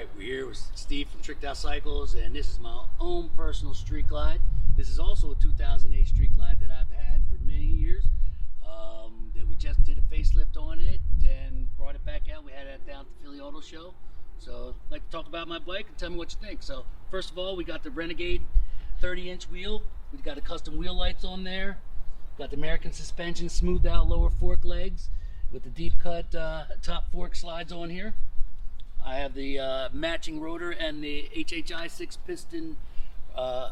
Alright, we're here with Steve from Tricked Out Cycles, and this is my own personal street glide. This is also a 2008 street glide that I've had for many years. That we just did a facelift on it and brought it back out. We had it down at the Philly Auto Show. So I'd like to talk about my bike and tell me what you think. So first of all, we got the Renegade 30-inch wheel. We've got the custom wheel lights on there. Got the American suspension, smoothed out lower fork legs with the deep cut top fork slides on here. I have the matching rotor and the HHI 6-piston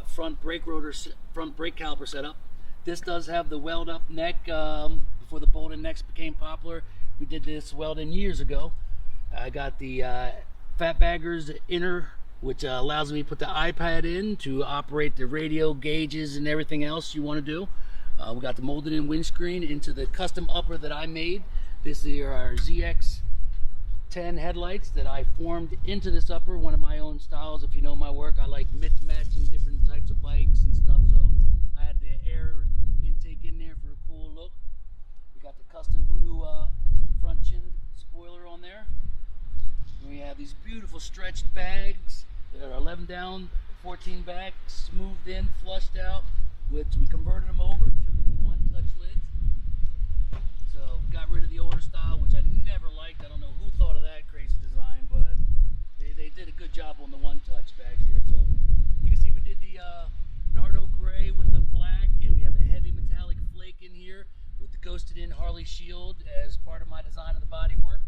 front brake caliper setup. This does have the weld up neck. Before the bolt and necks became popular, we did this welding years ago. I got the Fat Baggers inner, which allows me to put the iPad in to operate the radio gauges and everything else you want to do. We got the molded in windscreen into the custom upper that I made. This is our ZX10 headlights that I formed into this upper, one of my own styles. If you know my work, I like matching different types of bikes and stuff, so I had the air intake in there for a cool look. We got the custom Voodoo front chin spoiler on there. And we have these beautiful stretched bags that are 11 down, 14 back, smoothed in, flushed out, which we converted them over to the one-touch lids. So we got rid of the older style, which I never liked. I don't know who thought of that crazy design, but they did a good job on the one-touch bags here. So you can see we did the Nardo gray with the black, and we have a heavy metallic flake in here with the ghosted in Harley shield as part of my design of the bodywork.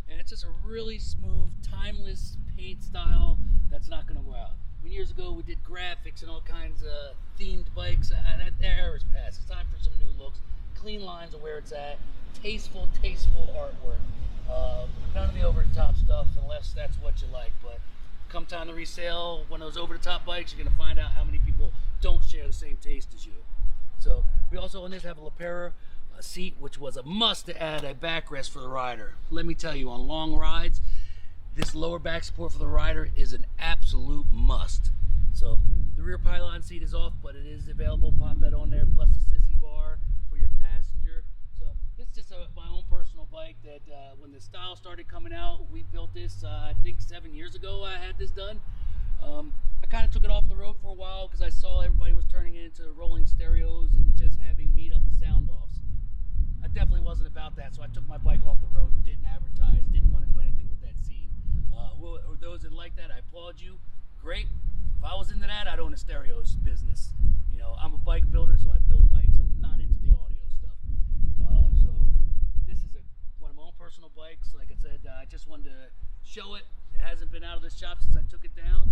And it's just a really smooth, timeless paint style that's not going to go out. When years ago we did graphics and all kinds of themed bikes, that era is past. It's time for some new looks. Clean lines of where it's at, tasteful artwork. None of the over-the-top stuff unless that's what you like. But come time to resale, one of those over-the-top bikes, you're gonna find out how many people don't share the same taste as you. So we also on this have a Lepera seat, which was a must to add a backrest for the rider. Let me tell you, on long rides, this lower back support for the rider is an absolute must. So the rear pylon seat is off, but it is available. Pop that on there, plus the sissy bar for your passenger. So it's just my own personal bike that when the style started coming out, we built this, I think 7 years ago I had this done. I kind of took it off the road for a while because I saw everybody was turning it into rolling stereos and just having meet up and sound offs. I definitely wasn't about that, so I took my bike off the road and didn't advertise, didn't want to do anything with that scene. Or those that like that, I applaud you. Great. If I was into that, I'd own a stereos business. You know, I'm a bike builder, so I build bikes. I'm not into the audio stuff. So this is one of my own personal bikes. Like I said, I just wanted to show it. It hasn't been out of the shop since I took it down,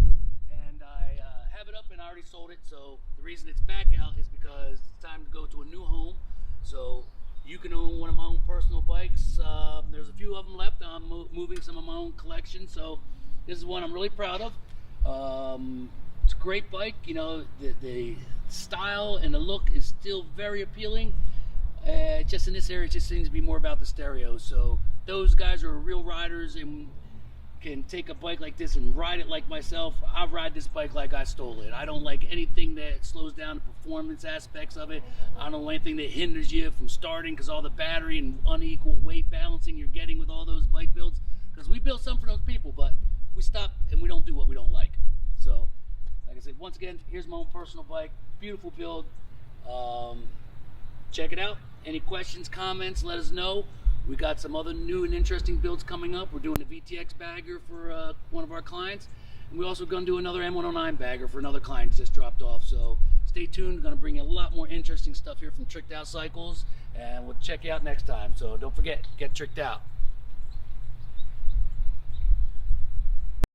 and I have it up and I already sold it. So the reason it's back out is because it's time to go to a new home. So you can own one of my own personal bikes. There's a few of them left. I'm moving some of my own collection, so this is one I'm really proud of. It's a great bike. You know, the style and the look is still very appealing. Just in this area, it just seems to be more about the stereo. So those guys are real riders and can take a bike like this and ride it like myself. I ride this bike like I stole it. I don't like anything that slows down the performance aspects of it. I don't like anything that hinders you from starting because all the battery and unequal weight balancing you're getting with all those bike builds. Because we built some for those people, but we stop and we don't do what we don't like. So, like I said, once again, here's my own personal bike. Beautiful build. Check it out. Any questions, comments, let us know. We got some other new and interesting builds coming up. We're doing a VTX bagger for one of our clients. And we're also going to do another M109 bagger for another client just dropped off. So stay tuned. We're going to bring you a lot more interesting stuff here from Tricked Out Cycles. And we'll check you out next time. So don't forget, get tricked out.